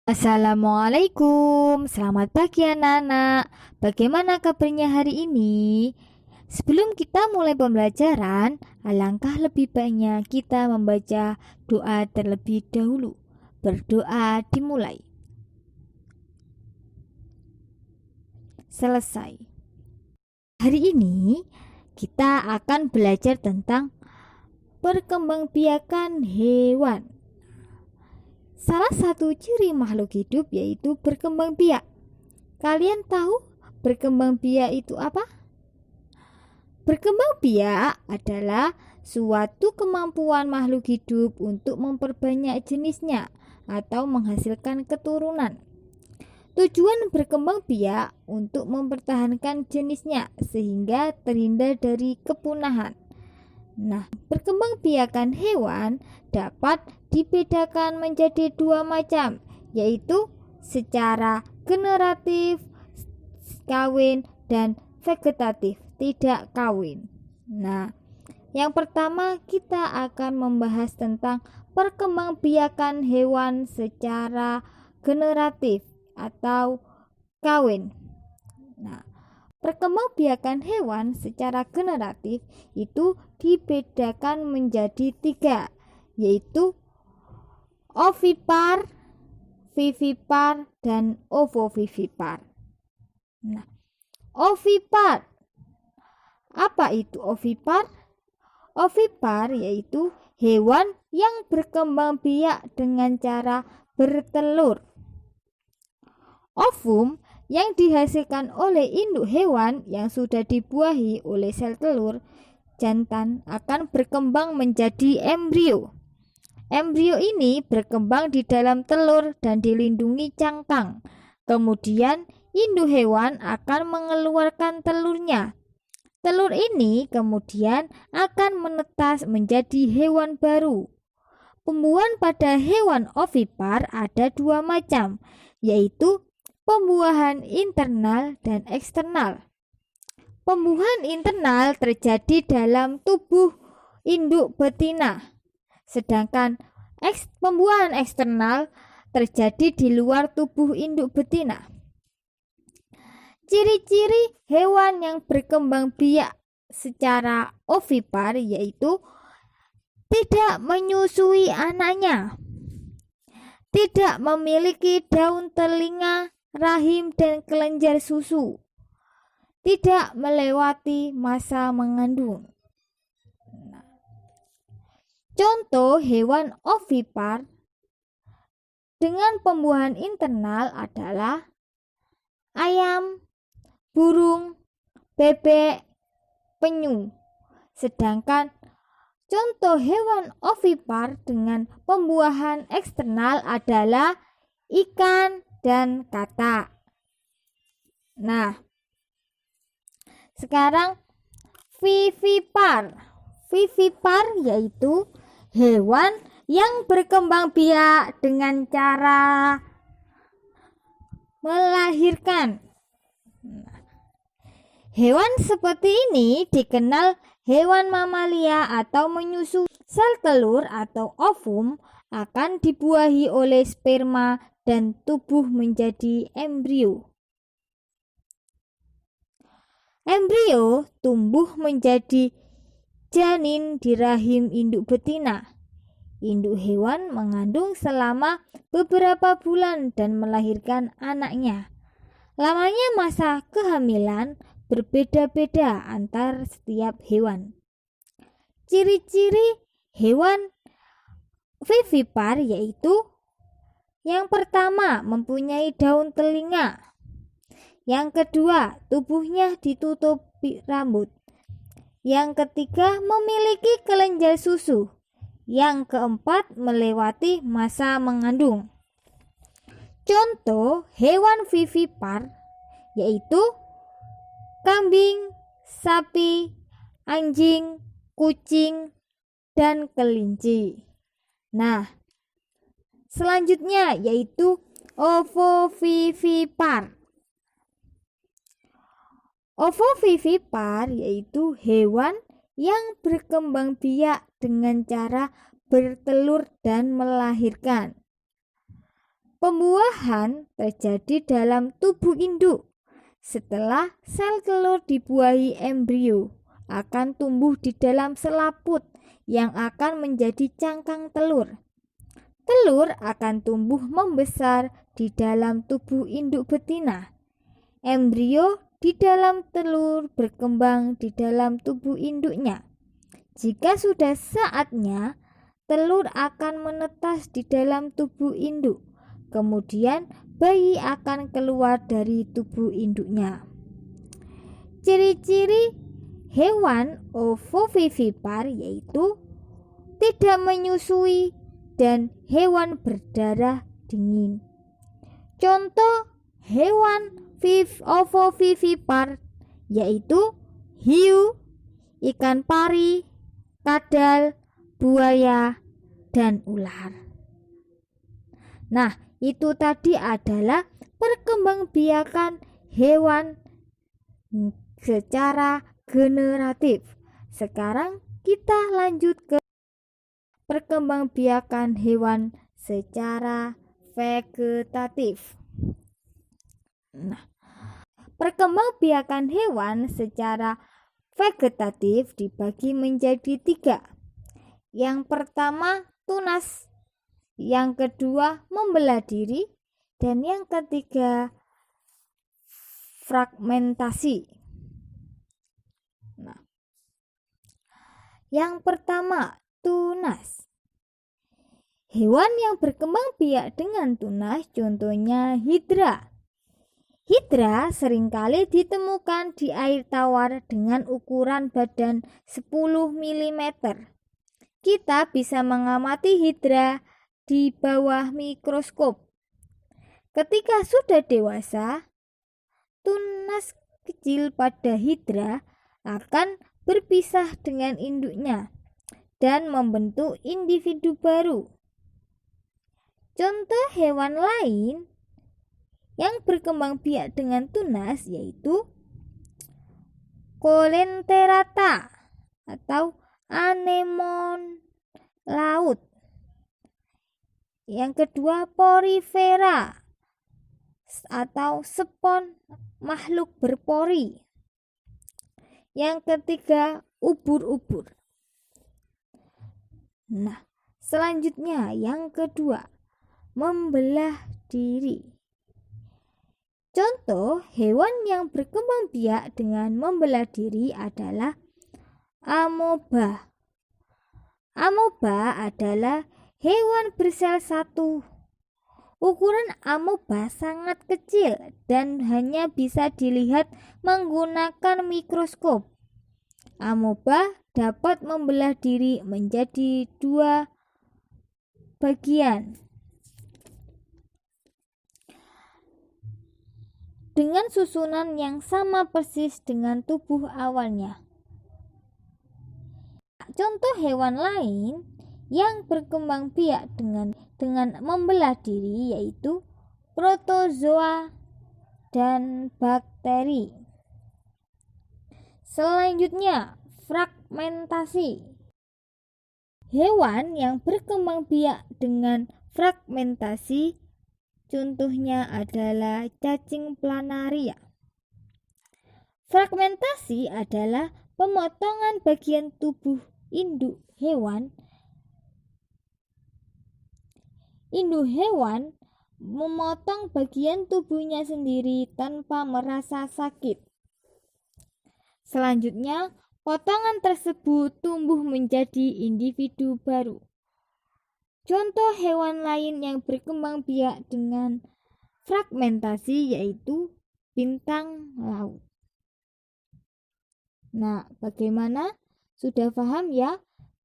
Assalamualaikum, selamat pagi anak-anak. Bagaimana kabarnya hari ini? Sebelum kita mulai pembelajaran, alangkah lebih baiknya kita membaca doa terlebih dahulu. Berdoa dimulai. Selesai. Hari ini kita akan belajar tentang perkembangbiakan hewan. Salah satu ciri makhluk hidup yaitu berkembang biak. Kalian tahu berkembang biak itu apa? Berkembang biak adalah suatu kemampuan makhluk hidup untuk memperbanyak jenisnya atau menghasilkan keturunan. Tujuan berkembang biak untuk mempertahankan jenisnya sehingga terhindar dari kepunahan. Nah, perkembangbiakan hewan dapat dibedakan menjadi dua macam, yaitu secara generatif, kawin, dan vegetatif, tidak kawin. Nah, yang pertama kita akan membahas tentang perkembangbiakan hewan secara generatif atau kawin. Nah, perkembangbiakan hewan secara generatif itu dibedakan menjadi tiga, yaitu ovipar, vivipar, dan ovovivipar. Nah, ovipar. Apa itu ovipar? Ovipar yaitu hewan yang berkembang biak dengan cara bertelur. Ovum yang dihasilkan oleh induk hewan yang sudah dibuahi oleh sel telur jantan akan berkembang menjadi embrio. Embrio ini berkembang di dalam telur dan dilindungi cangkang. Kemudian induk hewan akan mengeluarkan telurnya. Telur ini kemudian akan menetas menjadi hewan baru. Pembuahan pada hewan ovipar ada dua macam, yaitu pembuahan internal dan eksternal. Pembuahan internal terjadi dalam tubuh induk betina, sedangkan pembuahan eksternal terjadi di luar tubuh induk betina. Ciri-ciri hewan yang berkembang biak secara ovipar yaitu tidak menyusui anaknya, tidak memiliki daun telinga, rahim, dan kelenjar susu, tidak melewati masa mengandung. Contoh hewan ovipar dengan pembuahan internal adalah ayam, burung, bebek, penyu. Sedangkan contoh hewan ovipar dengan pembuahan eksternal adalah ikan dan katak. Nah, sekarang vivipar. Vivipar yaitu hewan yang berkembang biak dengan cara melahirkan. Hewan seperti ini dikenal hewan mamalia atau menyusui. Sel telur atau ovum akan dibuahi oleh sperma dan tubuh menjadi embrio. Embrio tumbuh menjadi janin di rahim induk betina. Induk hewan mengandung selama beberapa bulan dan melahirkan anaknya. Lamanya masa kehamilan berbeda-beda antar setiap hewan. Ciri-ciri hewan vivipar yaitu yang pertama mempunyai daun telinga. Yang kedua, tubuhnya ditutupi rambut. Yang ketiga, memiliki kelenjar susu. Yang keempat, melewati masa mengandung. Contoh hewan vivipar yaitu kambing, sapi, anjing, kucing, dan kelinci. Nah, selanjutnya yaitu ovovivipar. Ovovivipar yaitu hewan yang berkembang biak dengan cara bertelur dan melahirkan. Pembuahan terjadi dalam tubuh induk. Setelah sel telur dibuahi, embrio akan tumbuh di dalam selaput yang akan menjadi cangkang telur. Telur akan tumbuh membesar di dalam tubuh induk betina. Embrio di dalam telur berkembang di dalam tubuh induknya. Jika sudah saatnya, telur akan menetas di dalam tubuh induk. Kemudian bayi akan keluar dari tubuh induknya. Ciri-ciri hewan ovovivipar yaitu tidak menyusui dan hewan berdarah dingin. Contoh hewan ovovivipar yaitu hiu, ikan pari, kadal, buaya, dan ular. Nah, itu tadi adalah perkembangbiakan hewan secara generatif. Sekarang kita lanjut ke perkembangbiakan hewan secara vegetatif. Nah, perkembangbiakan hewan secara vegetatif dibagi menjadi 3. Yang pertama tunas, yang kedua membelah diri, dan yang ketiga fragmentasi. Nah, yang pertama tunas. Hewan yang berkembang biak dengan tunas contohnya hidra. Hidra seringkali ditemukan di air tawar dengan ukuran badan 10 mm. Kita bisa mengamati hidra di bawah mikroskop. Ketika sudah dewasa, tunas kecil pada hidra akan berpisah dengan induknya dan membentuk individu baru. Contoh hewan lain yang berkembang biak dengan tunas yaitu Coelenterata atau anemon laut. Yang kedua porifera atau spon makhluk berpori. Yang ketiga ubur-ubur. Nah, selanjutnya yang kedua membelah diri. Contoh hewan yang berkembang biak dengan membelah diri adalah amoeba. Amoeba adalah hewan bersel satu. Ukuran amoeba sangat kecil dan hanya bisa dilihat menggunakan mikroskop. Amoeba dapat membelah diri menjadi 2 bagian dengan susunan yang sama persis dengan tubuh awalnya. Contoh hewan lain yang berkembang biak dengan membelah diri yaitu protozoa dan bakteri. Selanjutnya, fragmentasi. Hewan yang berkembang biak dengan fragmentasi contohnya adalah cacing planaria. Fragmentasi adalah pemotongan bagian tubuh induk hewan. Induk hewan memotong bagian tubuhnya sendiri tanpa merasa sakit. Selanjutnya, potongan tersebut tumbuh menjadi individu baru. Contoh hewan lain yang berkembang biak dengan fragmentasi yaitu bintang laut. Nah, bagaimana? Sudah paham ya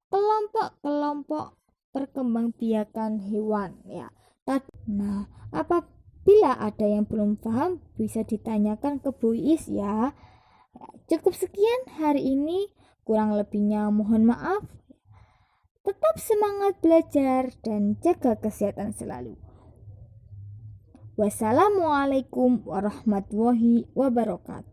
kelompok-kelompok perkembangbiakan hewan ya. Nah, apabila ada yang belum paham bisa ditanyakan ke Bu Is ya. Cukup sekian hari ini, kurang lebihnya mohon maaf. Tetap semangat belajar dan jaga kesehatan selalu. Wassalamualaikum warahmatullahi wabarakatuh.